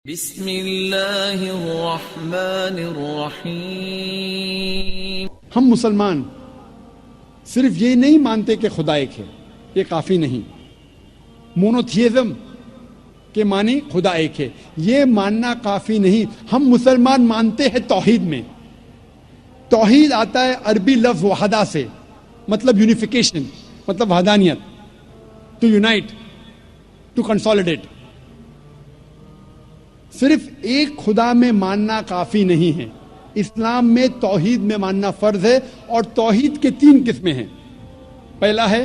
بسم اللہ الرحمن الرحیم۔ ہم مسلمان صرف یہ نہیں مانتے کہ خدا ایک ہے، یہ کافی نہیں۔ مونوتھیزم کے معنی خدا ایک ہے، یہ ماننا کافی نہیں۔ ہم مسلمان مانتے ہیں توحید میں۔ توحید آتا ہے عربی لفظ وحدہ سے، مطلب یونیفیکیشن، مطلب وحدانیت، ٹو یونائٹ، ٹو کنسولیڈیٹ۔ صرف ایک خدا میں ماننا کافی نہیں ہے۔ اسلام میں توحید میں ماننا فرض ہے، اور توحید کے 3 قسمیں ہیں۔ پہلا ہے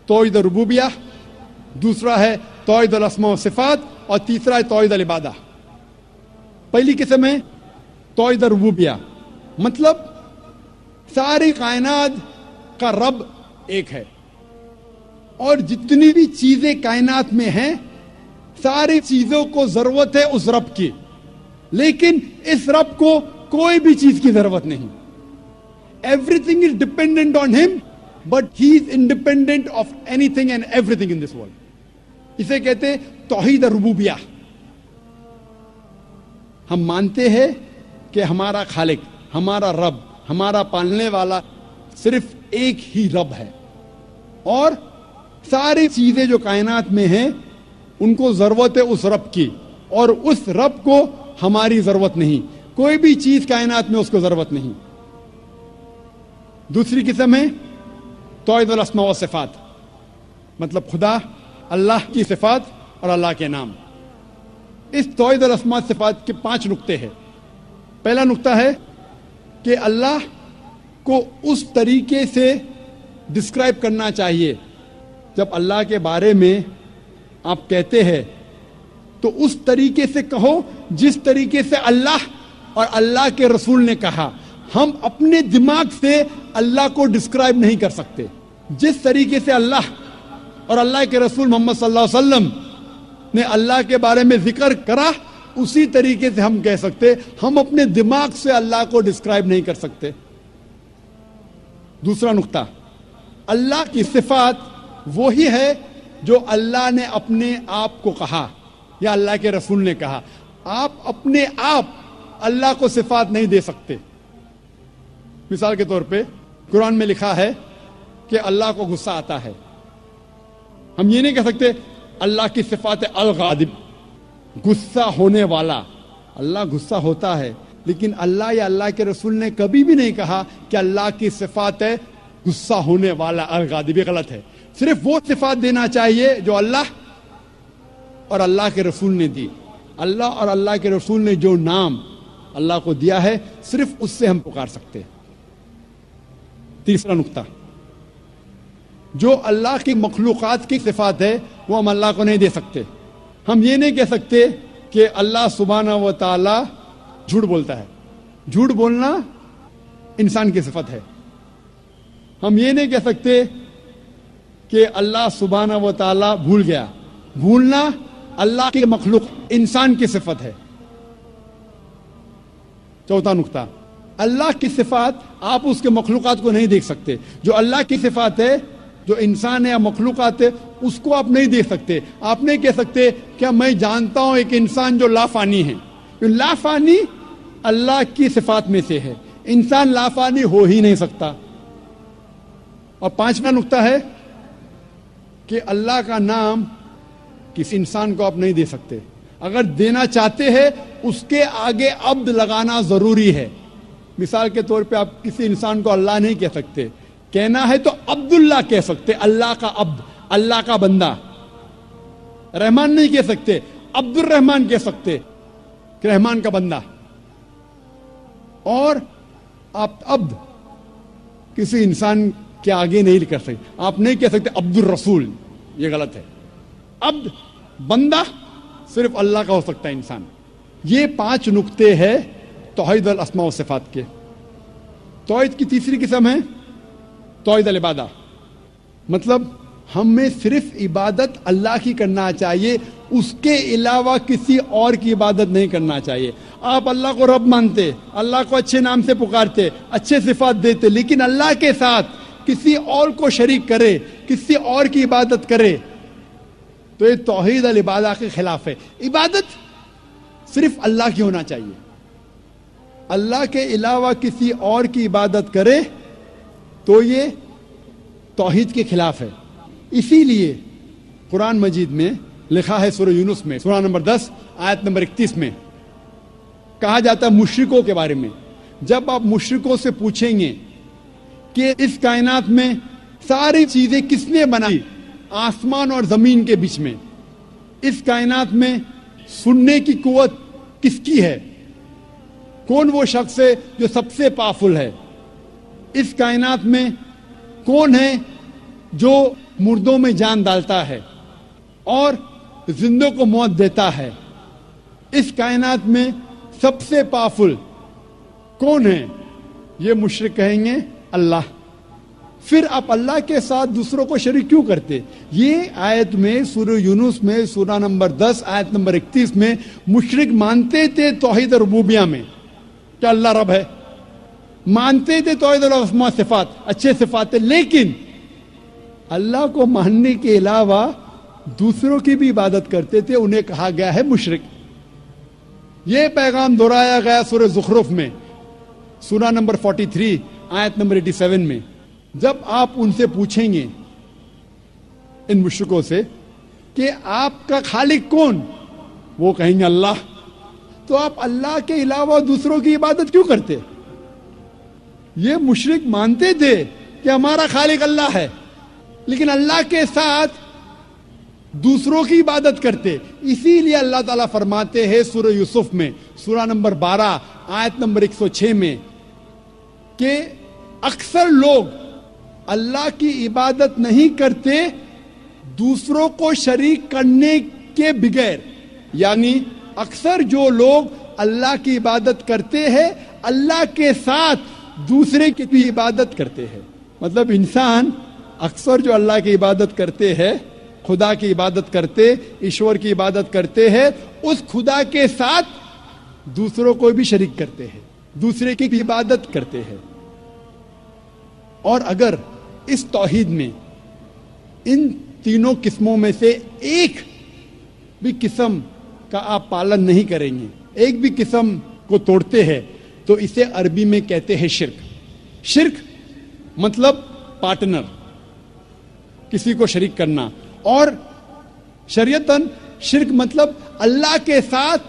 توحید ربوبیہ، دوسرا ہے توحید الاسماء و صفات، اور تیسرا ہے توحید العبادہ۔ پہلی قسم ہے توحید ربوبیہ، مطلب ساری کائنات کا رب ایک ہے، اور جتنی بھی چیزیں کائنات میں ہیں ساری چیزوں کو ضرورت ہے اس رب کی، لیکن اس رب کو کوئی بھی چیز کی ضرورت نہیں۔ Everything is dependent on him, but he is independent of anything and everything in this world. اسے کہتے ہیں توحید ربوبیہ۔ ہم مانتے ہیں کہ ہمارا خالق، ہمارا رب، ہمارا پالنے والا صرف ایک ہی رب ہے، اور ساری چیزیں جو کائنات میں ہیں ان کو ضرورت ہے اس رب کی، اور اس رب کو ہماری ضرورت نہیں۔ کوئی بھی چیز کائنات میں اس کو ضرورت نہیں۔ دوسری قسم ہے توحید الاسماء و صفات، مطلب خدا، اللہ کی صفات اور اللہ کے نام۔ اس توحید الاسماء و صفات کے 5 نقطے ہیں۔ پہلا نقطہ ہے کہ اللہ کو اس طریقے سے ڈسکرائب کرنا چاہیے، جب اللہ کے بارے میں آپ کہتے ہیں تو اس طریقے سے کہو جس طریقے سے اللہ اور اللہ کے رسول نے کہا۔ ہم اپنے دماغ سے اللہ کو ڈسکرائب نہیں کر سکتے۔ جس طریقے سے اللہ اور اللہ کے رسول محمد صلی اللہ علیہ وسلم نے اللہ کے بارے میں ذکر کرا، اسی طریقے سے ہم کہہ سکتے۔ ہم اپنے دماغ سے اللہ کو ڈسکرائب نہیں کر سکتے۔ دوسرا نقطہ، اللہ کی صفات وہی ہے جو اللہ نے اپنے آپ کو کہا یا اللہ کے رسول نے کہا۔ آپ اپنے آپ اللہ کو صفات نہیں دے سکتے۔ مثال کے طور پہ قرآن میں لکھا ہے کہ اللہ کو غصہ آتا ہے۔ ہم یہ نہیں کہہ سکتے اللہ کی صفات ہے الغاضب، غصہ ہونے والا۔ اللہ غصہ ہوتا ہے، لیکن اللہ یا اللہ کے رسول نے کبھی بھی نہیں کہا کہ اللہ کی صفات ہے غصہ ہونے والا الغاضب۔ یہ غلط ہے۔ صرف وہ صفات دینا چاہیے جو اللہ اور اللہ کے رسول نے دی۔ اللہ اور اللہ کے رسول نے جو نام اللہ کو دیا ہے، صرف اس سے ہم پکار سکتے ہیں۔ تیسرا نقطہ، جو اللہ کی مخلوقات کی صفات ہے وہ ہم اللہ کو نہیں دے سکتے۔ ہم یہ نہیں کہہ سکتے کہ اللہ سبحانہ و تعالی جھوٹ بولتا ہے۔ جھوٹ بولنا انسان کی صفت ہے۔ ہم یہ نہیں کہہ سکتے کہ اللہ سبحانہ و تعالی بھول گیا۔ بھولنا اللہ کی مخلوق انسان کی صفت ہے۔ چوتھا نقطہ، اللہ کی صفات آپ اس کے مخلوقات کو نہیں دیکھ سکتے۔ جو اللہ کی صفات ہے، جو انسان ہے یا مخلوقات ہے، اس کو آپ نہیں دیکھ سکتے۔ آپ نہیں کہہ سکتے کہ میں جانتا ہوں ایک انسان جو لافانی ہے۔ لافانی اللہ کی صفات میں سے ہے، انسان لافانی ہو ہی نہیں سکتا۔ اور 5واں نقطہ ہے کہ اللہ کا نام کسی انسان کو آپ نہیں دے سکتے۔ اگر دینا چاہتے ہیں اس کے آگے عبد لگانا ضروری ہے۔ مثال کے طور پہ آپ کسی انسان کو اللہ نہیں کہہ سکتے، کہنا ہے تو عبداللہ کہہ سکتے، اللہ کا عبد، اللہ کا بندہ۔ رحمان نہیں کہہ سکتے، عبد الرحمان کہہ سکتے، کہ رحمان کا بندہ۔ اور آپ عبد کسی انسان کے آگے نہیں کر سکتے۔ آپ نہیں کہہ سکتے عبد الرسول، یہ غلط ہے۔ عبد، بندہ صرف اللہ کا ہو سکتا ہے، انسان۔ یہ 5 نقطے ہیں توحید الاسماء و صفات کے۔ توحید کی تیسری قسم ہے توحید العبادہ، مطلب ہمیں صرف عبادت اللہ کی کرنا چاہیے، اس کے علاوہ کسی اور کی عبادت نہیں کرنا چاہیے۔ آپ اللہ کو رب مانتے، اللہ کو اچھے نام سے پکارتے، اچھے صفات دیتے، لیکن اللہ کے ساتھ کسی اور کو شریک کرے، کسی اور کی عبادت کرے، تو یہ توحید العبادہ کے خلاف ہے۔ عبادت صرف اللہ کی ہونا چاہیے. اللہ کے علاوہ کسی اور کی عبادت کرے تو یہ توحید کے خلاف ہے. اسی لیے قرآن مجید میں لکھا ہے سورہ یونس میں سورہ نمبر 10 آیت نمبر 31 میں کہا جاتا ہے مشرکوں کے بارے میں، جب آپ مشرکوں سے پوچھیں گے کہ اس کائنات میں ساری چیزیں کس نے بنائی، آسمان اور زمین کے بیچ میں، اس کائنات میں سننے کی قوت کس کی ہے، کون وہ شخص ہے جو سب سے پاورفل ہے، اس کائنات میں کون ہے جو مردوں میں جان ڈالتا ہے اور زندوں کو موت دیتا ہے، اس کائنات میں سب سے پاورفل کون ہے، یہ مشرک کہیں گے اللہ. پھر آپ اللہ کے ساتھ دوسروں کو شریک کیوں کرتے؟ یہ آیت میں سورہ یونس میں سورہ نمبر 10 آیت نمبر 31 میں مشرک مانتے تھے توحید ربوبیہ میں کہ اللہ رب ہے، مانتے تھے توحید الاسماء صفات، اچھے صفات، لیکن اللہ کو ماننے کے علاوہ دوسروں کی بھی عبادت کرتے تھے، انہیں کہا گیا ہے مشرک. یہ پیغام دہرایا گیا سورہ زخرف میں سورہ نمبر 43 آیت نمبر 87 میں. جب آپ ان سے پوچھیں گے ان مشرکوں سے کہ آپ کا خالق کون، وہ کہیں گے اللہ، تو آپ اللہ کے علاوہ دوسروں کی عبادت کیوں کرتے؟ یہ مشرک مانتے تھے کہ ہمارا خالق اللہ ہے، لیکن اللہ کے ساتھ دوسروں کی عبادت کرتے. اسی لیے اللہ تعالیٰ فرماتے ہیں سورہ یوسف میں سورہ نمبر 12 آیت نمبر 106 میں کہ اکثر لوگ اللہ کی عبادت نہیں کرتے دوسروں کو شریک کرنے کے بغیر. یعنی اکثر جو لوگ اللہ کی عبادت کرتے ہیں اللہ کے ساتھ دوسرے کی بھی عبادت کرتے ہیں. مطلب انسان اکثر جو اللہ کی عبادت کرتے ہیں، خدا کی عبادت کرتے، ایشور کی عبادت کرتے ہیں، اس خدا کے ساتھ دوسروں کو بھی شریک کرتے ہیں، دوسرے کی بھی عبادت کرتے ہیں. اور اگر اس توحید میں ان تینوں قسموں میں سے ایک بھی قسم کا آپ پالن نہیں کریں گے، ایک بھی قسم کو توڑتے ہیں، تو اسے عربی میں کہتے ہیں شرک. شرک مطلب پارٹنر، کسی کو شریک کرنا، اور شریعتاً شرک مطلب اللہ کے ساتھ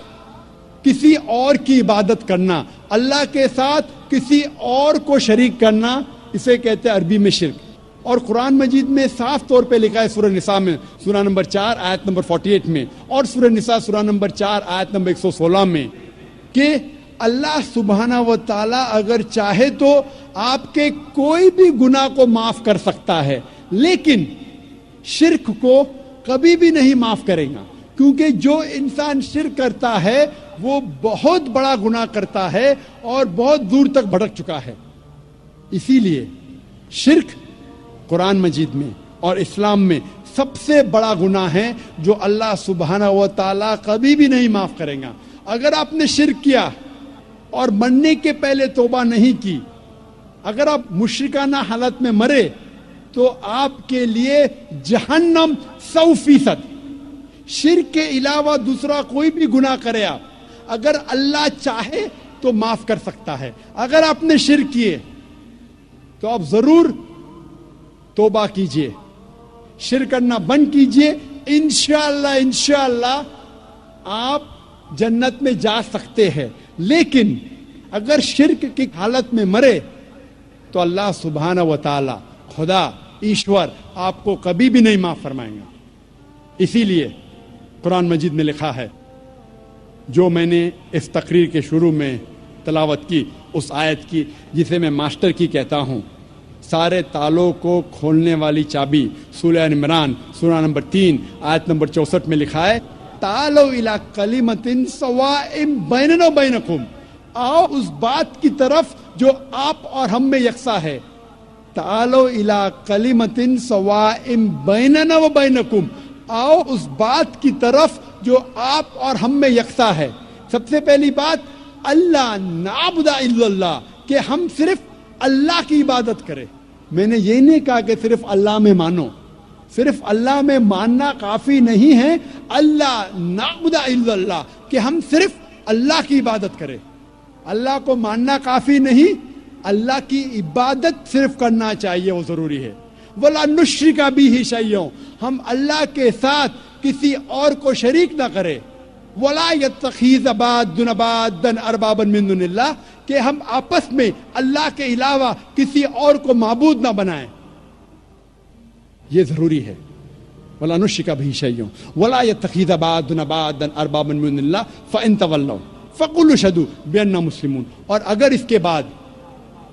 کسی اور کی عبادت کرنا، اللہ کے ساتھ کسی اور کو شریک کرنا، اسے کہتے ہیں عربی میں شرک. اور قرآن مجید میں صاف طور پہ لکھا ہے سورہ نساء میں سورہ نمبر 4 آیت نمبر 48 میں اور سورہ نساء سورہ نمبر 4 آیت نمبر 116 میں کہ اللہ سبحانہ و تعالیٰ اگر چاہے تو آپ کے کوئی بھی گناہ کو معاف کر سکتا ہے، لیکن شرک کو کبھی بھی نہیں معاف کرے گا، کیونکہ جو انسان شرک کرتا ہے وہ بہت بڑا گناہ کرتا ہے اور بہت دور تک بھٹک چکا ہے. اسی لیے شرک قرآن مجید میں اور اسلام میں سب سے بڑا گناہ ہے جو اللہ سبحانہ و تعالیٰ کبھی بھی نہیں معاف کرے گا. اگر آپ نے شرک کیا اور مرنے کے پہلے توبہ نہیں کی، اگر آپ مشرکانہ حالت میں مرے تو آپ کے لیے جہنم 100%. شرک کے علاوہ دوسرا کوئی بھی گناہ کرے آپ، اگر اللہ چاہے تو معاف کر سکتا ہے. اگر آپ نے شرک کیے تو آپ ضرور توبہ کیجئے، شرک کرنا بند کیجئے، انشاءاللہ آپ جنت میں جا سکتے ہیں. لیکن اگر شرک کی حالت میں مرے تو اللہ سبحانہ و تعالی خدا ایشور آپ کو کبھی بھی نہیں معاف فرمائیں گا. اسی لیے قرآن مجید میں لکھا ہے، جو میں نے اس تقریر کے شروع میں تلاوت کی، اس آیت کی جسے میں ماسٹر کی کہتا ہوں، سارے تالوں کو کھولنے والی چابی، سورہ عمران سورہ نمبر 3 آیت نمبر 64 میں لکھا ہے، تعالوا الی کلمۃ سواء بیننا و بینکم، آؤ اس بات کی طرف جو آپ اور ہم میں یکساں ہے. تعالوا الی کلمۃ سواء بیننا و بینکم، آؤ اس بات کی طرف جو آپ اور ہم میں یکساں ہے. سب سے پہلی بات، اللہ نعبد الا اللہ، کہ ہم صرف اللہ کی عبادت کریں. میں نے یہ نہیں کہا کہ صرف اللہ میں مانو، صرف اللہ میں ماننا کافی نہیں ہے. اللہ نعبد الا اللہ، کہ ہم صرف اللہ کی عبادت کرے. اللہ کو ماننا کافی نہیں, اللہ کی عبادت صرف کرنا چاہیے, وہ ضروری ہے. وَلَا نُشْرِكَ بِهِ شَيْئًا, ہم اللہ کے ساتھ کسی اور کو شریک نہ کرے. وَلَا يَتَّخِذَ بَعْضُنَا بَعْضًا أَرْبَابًا مِّن دُونِ اللَّهِ, کہ ہم آپس میں اللہ کے علاوہ کسی اور کو معبود نہ بنائیں. یہ ضروری ہے. وَلَا نُشْرِكَ بِهِ شَيْئًا وَلَا يَتَّخِذَ بَعْضُنَا بَعْضًا أَرْبَابًا مِّن دُونِ اللَّهِ فَإِن تَوَلَّوْا فَقُولُوا اشْهَدُوا بِأَنَّا مُسْلِمُونَ. اور اگر اس کے بعد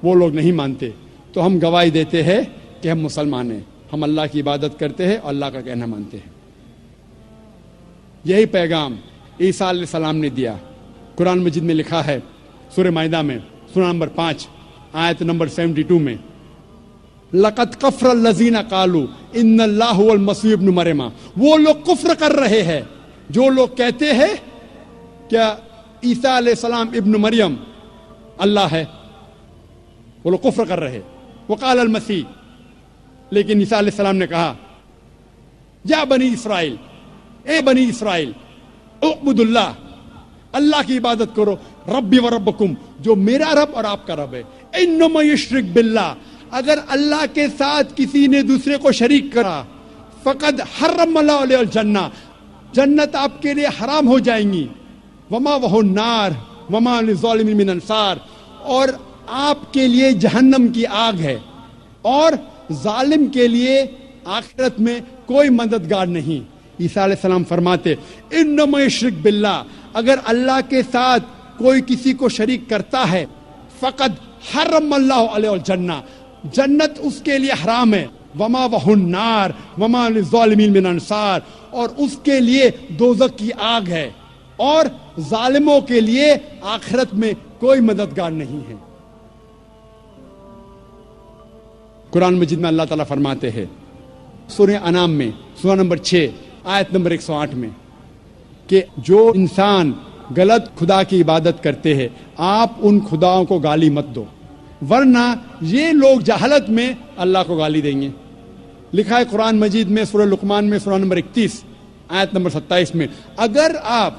وہ لوگ نہیں مانتے تو ہم گواہی دیتے ہیں کہ ہم مسلمان ہیں, ہم اللہ کی عبادت کرتے ہیں اور اللہ کا کہنا مانتے ہیں. یہی پیغام عیسیٰ علیہ السلام نے دیا. قرآن مجید میں لکھا ہے سورہ مائدہ میں سورہ نمبر 5 آیت نمبر 72 میں, لَقَدْ كَفَرَ الَّذِينَ قَالُوا إِنَّ اللَّهَ هُوَ الْمَسِيحُ ابْنُ مَرْيَمَ. وہ لوگ کفر کر رہے ہیں جو لوگ کہتے ہیں کیا عیسیٰ علیہ السلام ابن مریم اللہ ہے. وہ لوگ کفر کر رہے. وقال المسیح, لیکن عیسیٰ علیہ السلام نے کہا یا بنی اسرائیل, اے بنی اسرائیل, اعبدوا اللہ, اللہ کی عبادت کرو, ربی و ربکم, جو میرا رب اور آپ کا رب ہے. انما یشرک باللہ, اگر اللہ کے ساتھ کسی نے دوسرے کو شریک کرا, فقد حرم اللہ علیہ الجنہ, جنت آپ کے لیے حرام ہو جائیں گی. وما وہ النار وما للظالمین من انصار, اور آپ کے لیے جہنم کی آگ ہے اور ظالم کے لیے آخرت میں کوئی مددگار نہیں. عیسیٰ علیہ السلام فرماتے انما یشرک باللہ, اگر اللہ کے ساتھ کوئی کسی کو شریک کرتا ہے, فقد حرم اللہ علیہ الجنہ, جنت اس کے لیے حرام ہے. وما وہ النار وما للظالمین من انصار, اور اس کے لیے دوزخ کی آگ ہے اور ظالموں کے لیے آخرت میں کوئی مددگار نہیں ہے. قرآن مجید میں اللہ تعالیٰ فرماتے ہیں سورہ انعام میں سورہ نمبر 6 آیت نمبر 108 میں کہ جو انسان غلط خدا کی عبادت کرتے ہیں آپ ان خداؤں کو گالی مت دو, ورنہ یہ لوگ جہالت میں اللہ کو گالی دیں گے. لکھا ہے قرآن مجید میں سورہ لقمان میں سورہ نمبر 31 آیت نمبر 27 میں, اگر آپ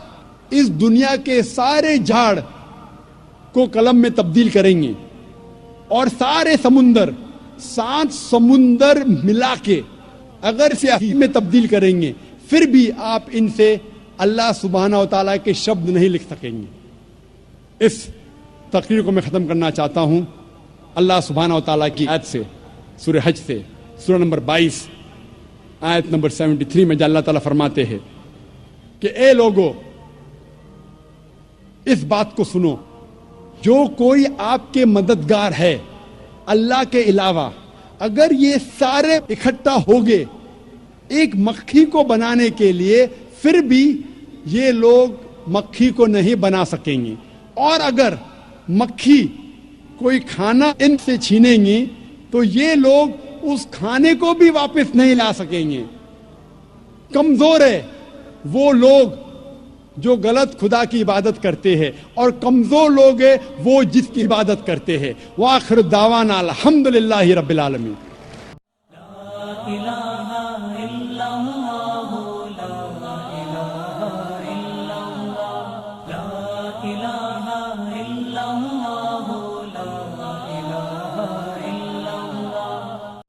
اس دنیا کے سارے جھاڑ کو قلم میں تبدیل کریں گے اور سارے سمندر 7 سمندر ملا کے اگر سیاہی میں تبدیل کریں گے, پھر بھی آپ ان سے اللہ سبحانہ و تعالیٰ کے شبد نہیں لکھ سکیں گے. اس تقریر کو میں ختم کرنا چاہتا ہوں اللہ سبحانہ و تعالیٰ کی آیت سے, سورہ حج سے, سورہ نمبر 22 آیت نمبر 73 میں, جہاں اللہ تعالیٰ فرماتے ہیں کہ اے لوگو اس بات کو سنو, جو کوئی آپ کے مددگار ہے اللہ کے علاوہ, اگر یہ سارے اکٹھا ہو گئے ایک مکھی کو بنانے کے لیے, پھر بھی یہ لوگ مکھی کو نہیں بنا سکیں گے. اور اگر مکھی کوئی کھانا ان سے چھینیں گی تو یہ لوگ اس کھانے کو بھی واپس نہیں لا سکیں گے. کمزور ہے وہ لوگ جو غلط خدا کی عبادت کرتے ہیں, اور کمزور لوگ ہیں وہ جس کی عبادت کرتے ہیں. وآخر دعوانا الحمدللہ رب العالمین. لا الہ الا اللہ